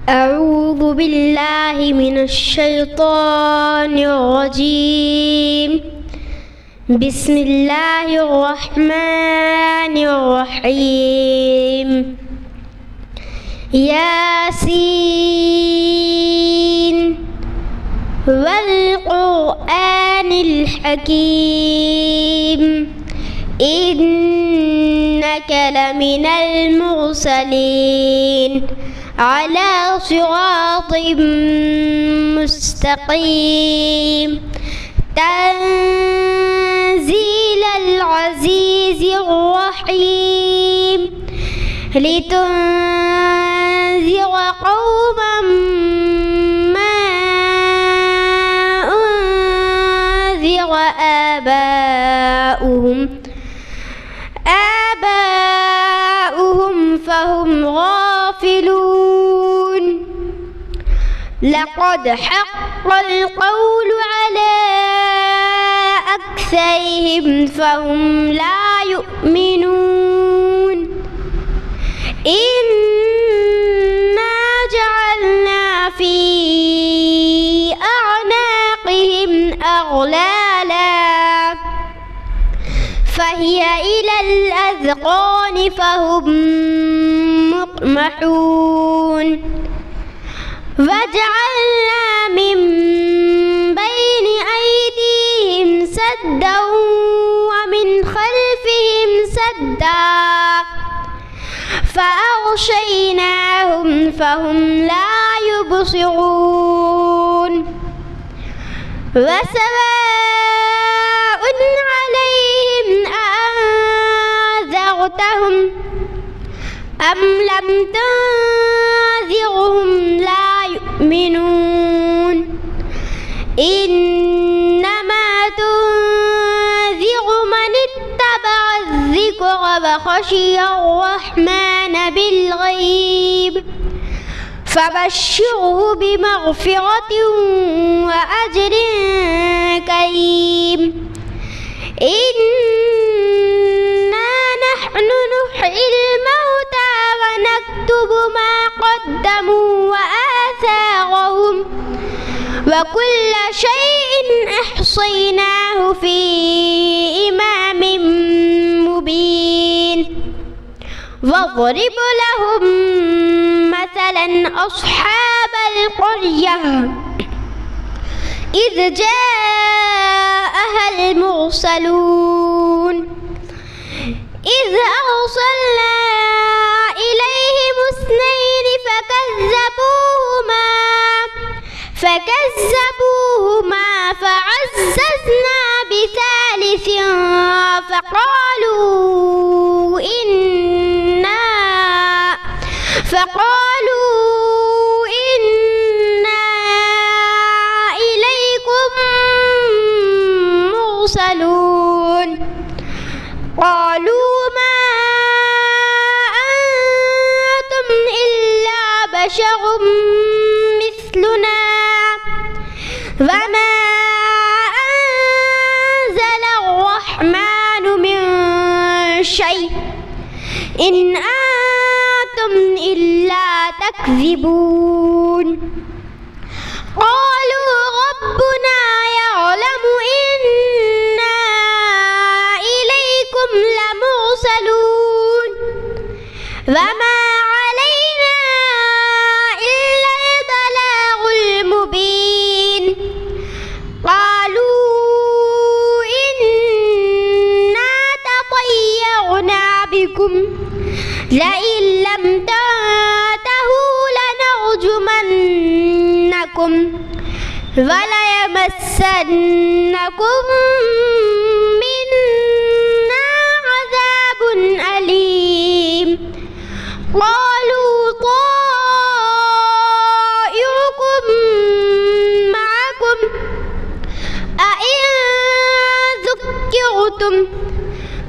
أعوذ بالله من الشيطان الرجيم. بسم الله الرحمن الرحيم. ياسين والقرآن الحكيم إنك لمن المرسلين على صراط مستقيم تنزيل العزيز الرحيم لتنذر قوما ما أنذر آباؤهم فهم غافلون. لقد حق القول على أكثرهم فهم لا يؤمنون. إنا جعلنا في أعناقهم أغلالا فهي إلى الأذقان فهم مقمحون. وجعلنا من بين أيديهم سدا ومن خلفهم سدا فأغشيناهم فهم لا يبصرون. وسواء عليهم أأنذرتهم أم لم تنذرهم لا يؤمنون. إنما تنذر من اتبع الذكر وخشي الرحمن بالغيب فبشره بمغفرة وأجر كريم. إنا نحن نحيي الموتى ونكتب ما قدموا وآثارهم وكل شيء أحصيناه في إمام مبين. واضرب لهم مثلا أصحاب القرية إذ جاءها المرسلون إذ أرسلنا إليهم اثنين فكذبوهما فعززنا بثالث فقالوا إنا إليكم مرسلون. قالوا ما أنتم إلا بشر مثلنا وما أنزل الرحمن من شيء إن أنتم إلا تكذبون. قالوا ربنا يعلم إنا إليكم لمرسلون وما علينا إلا البلاغ المبين. قالوا إنا تطيرنا بكم لئن لم تنتهوا لنرجمنكم وليمسنكم منا عذاب أليم. قالوا طائركم معكم أئن ذكرتم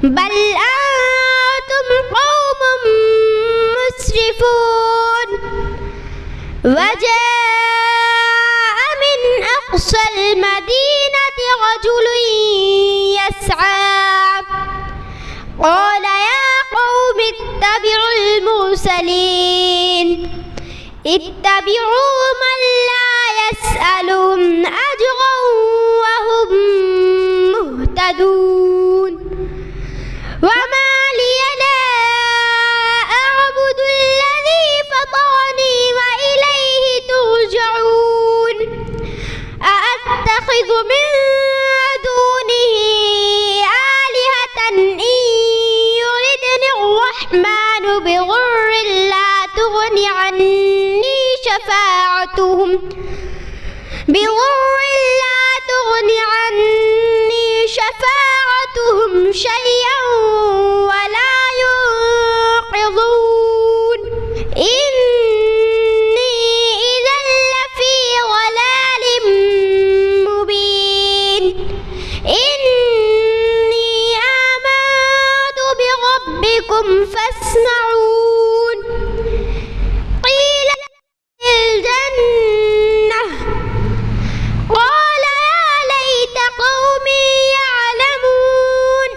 بل أنتم قوم مسرفون. وجاء من أقصى المدينة رجل يسعى قال يا قوم اتبعوا المرسلين اتبعوا من لا يسألهم أجرا وهم مهتدون وما لي لا أعبد الذي فطرني وإليه ترجعون أأتخذ من دونه آلهة إن يردني الرحمن بضر لا تغن عني شفاعتهم شيئا ولا ينقذون إني إذا لفي ضلال مبين إني آمنت بربكم فاسمعون قيل الجنة قال يا ليت قومي يعلمون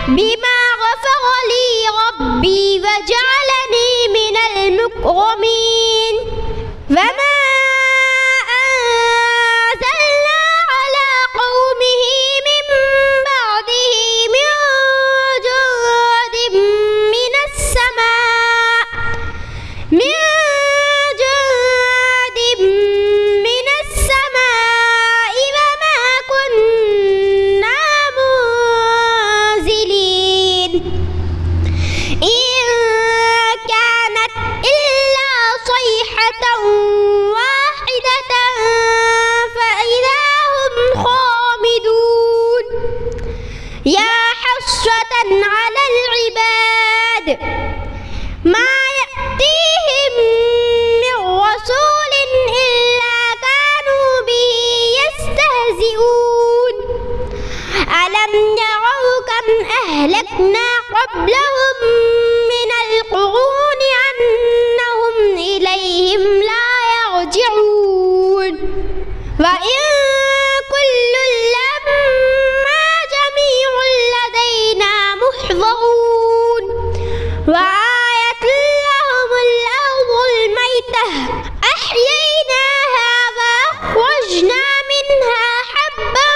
بما غفر لي ربي وجعلني من المكرمين وما أنزلنا على قومه من بعده من جند من السماء وما كنا منزلين إن كانت إلا صيحة واحدة فإذا هم خامدون يا حسرة على العباد ما يأتيهم من رسول إلا كانوا به يستهزئون ألم يروا كم أهلكنا قبلهم من القرون أنهم إليهم لا يرجعون وإن كل لما جميع لدينا محضرون وآية لهم الأرض الميتة أحييناها وأخرجنا منها حبا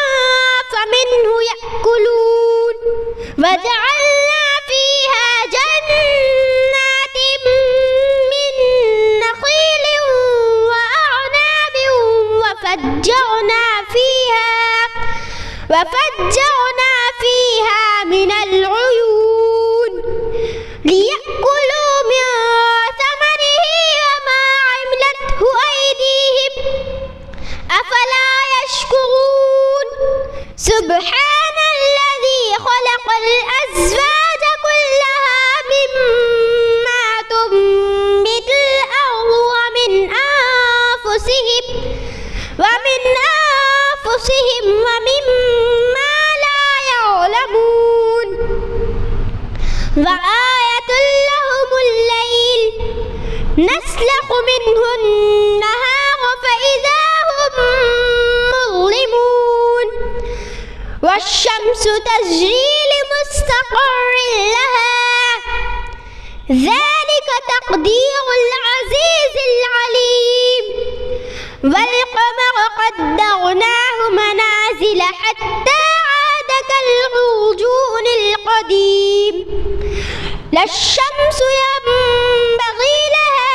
فمنه يأكلون وجعلنا فيها جنات من نخيل وأعناب وفجرنا فيها من العيون ليأكلوا من ثمره وما عملته أيديهم أفلا يشكرون سبحان الذي خلق الأزواج كلها مما تنبت الأرض ومما لا يعلمون وآية لهم الليل نسلخ منه النهار فإذا هم مظلمون والشمس تجري لمستقر لها ذلك تقدير العزيز العليم والقمر قدرناه منازل حتى عاد كالعرجون القديم لا الشمس ينبغي لها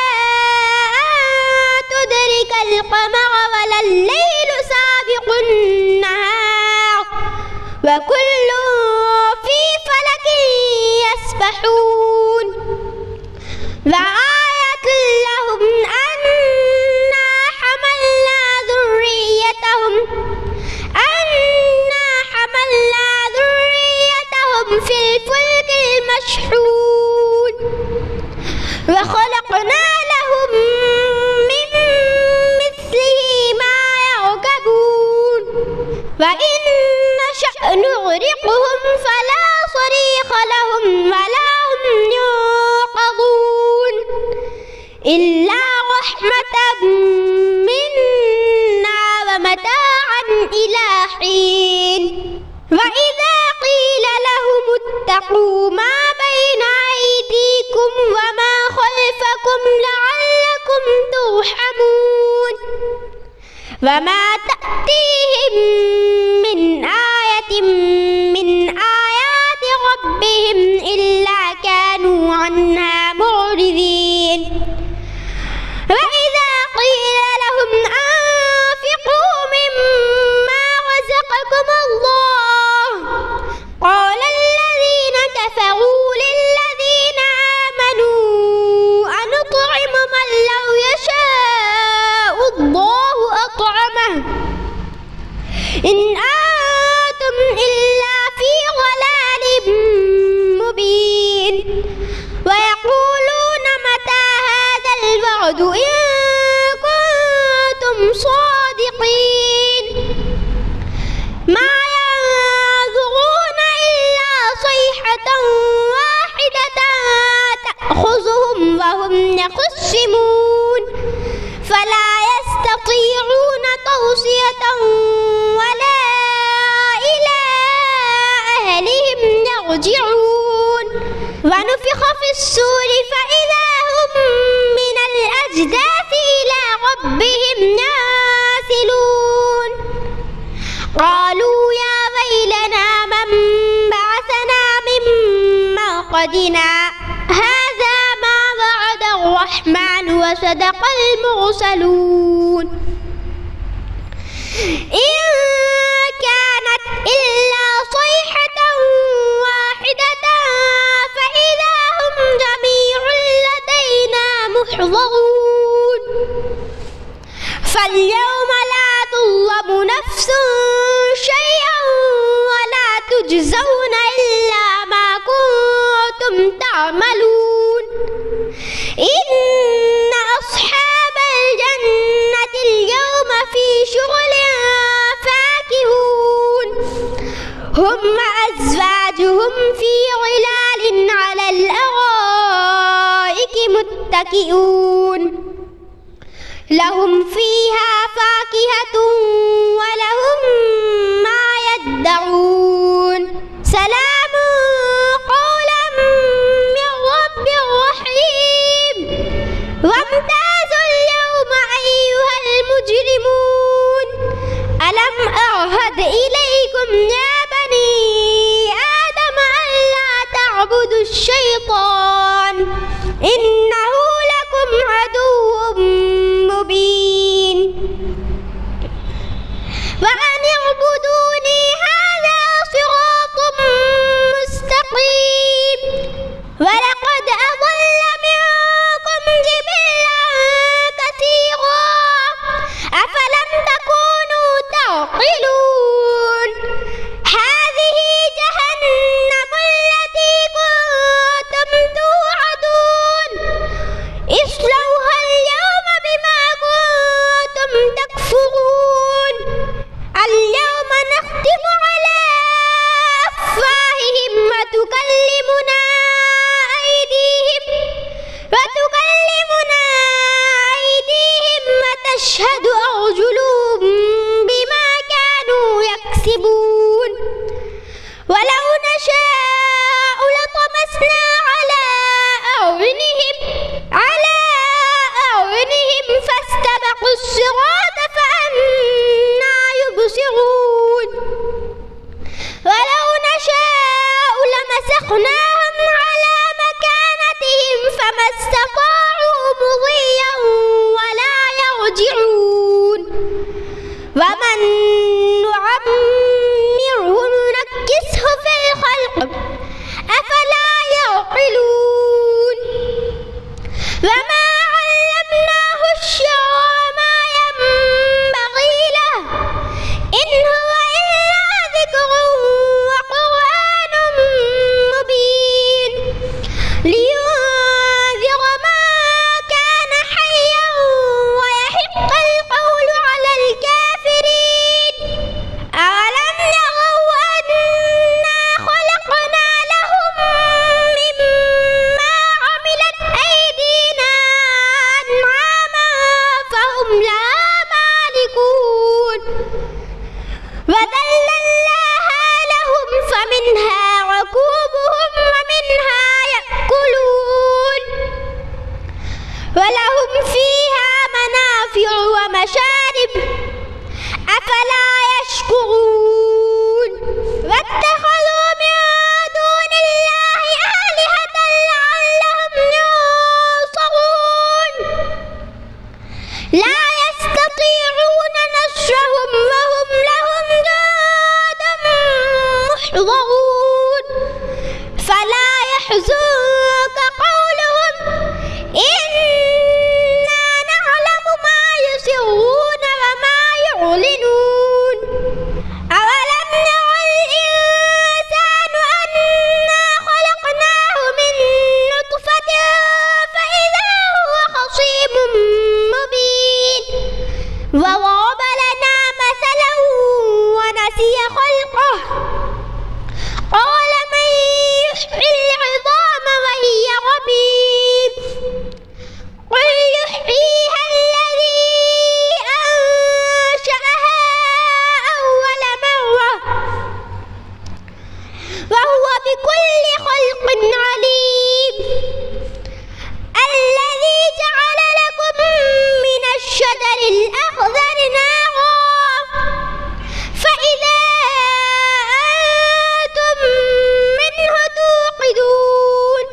أن تدرك القمر ولا الليل سابق النهار وكل في فلك يسبحون وآية لهم أنا حملنا ذريتهم في الفلك المشحون وخلقنا لهم من مثله ما يركبون وإن نشأ نغرقهم فلا صريخ لهم ولا هم ينقذون إلا رحمة منا ومتاعا إلى حين وإذا قيل لهم اتقوا ما بين أيديكم وما خلفكم لعلكم يرحمون وما تأتيهم من آية من آيات ربهم إلا كانوا عنها معرضين وإذا قيل لهم أنفقوا مما رزقكم الله قال الذين كفروا للذين آمنوا أنطعم من لو يشاء الله أطعمه إن أنتم إلا في ضلال مبين ويقولون متى هذا الوعد إن كنتم صادقين ما ينظرون إلا صيحة واحدة تأخذهم وهم يخصمون فلا يستطيعون توصية ولا إلى أهلهم يرجعون ونفخ في الصور فإذا هم من الأجداث إلى ربهم ينسلون قالوا يا ويلنا من بعثنا من مرقدنا هذا ما وعد الرحمن وصدق المرسلون إن كانت إلا صيحة واحدة فإذا هم جميع لدينا محضرون فاليوم لا تظلم نفس شيئا ولا تجزون إلا ما كنتم تعملون إن أصحاب الجنة اليوم في شغل فاكهون هم وأزواجهم في ظلال على الأرائك متكئون لهم فيها فاكهة ولهم ما يدعون سلام قولا من رب رحيم وامتازوا اليوم أيها المجرمون ألم أعهد إليكم يا بني آدم ألا تعبدوا الشيطان إنه لكم عدو مبين وأن اعبدوني هذا صراط مستقيم ولقد أضل منكم جبلا كثيرا أفلم تكونوا تعقلون هذه جهنم التي كنتم توعدون اصلوها اليوم بما كنتم تكفرون اليوم نختم على أفواههم وتكلمنا أيديهم وتشهد أرجلهم بما كانوا يكسبون ولو نشاء لطمسنا على أعينهم فاستبقوا الصراط فأنى يبصرون ولو نشاء لمسخناهم على مكانتهم فما استطاعوا مضيا ولا يرجعون ومن نعمره ننكسه في الخلق أفلا يعقلون وما علمناه الشعر وما ينبغي له إن هو إلا ذكر وقرآن مبين لا يستطيعون نصرهم وهم لهم جند محضرون فلا يحزنك قولهم إنا نعلم ما يسرون وما يعلنون أولم ير الإنسان أنا خلقناه من نطفة فإذا هو خصيم مبين وضرب لنا مثلا ونسي خلقه قال من يحيي العظام وهي رميم قل يحييها الذي أنشأها أول مرة وهو بكل خلق عليم الذي جعل لكم من الشجر الأخضر نارا فإذا أنتم منه توقدون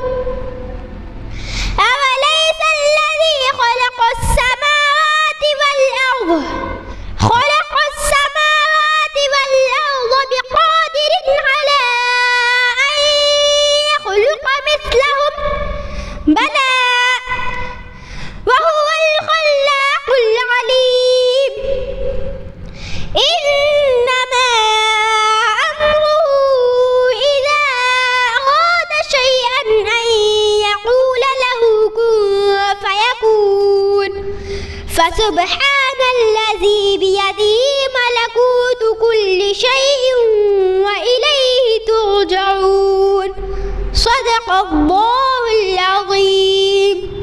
أوليس الذي خلق السماوات والأرض بقادر على أن يخلق مثلهم بلى وهو الخلاق العليم إنما أمره إذا أراد شيئا أن يقول له كن فيكون فسبحان الذي بيده ملكوت كل شيء وإليه ترجعون صدق الله العظيم.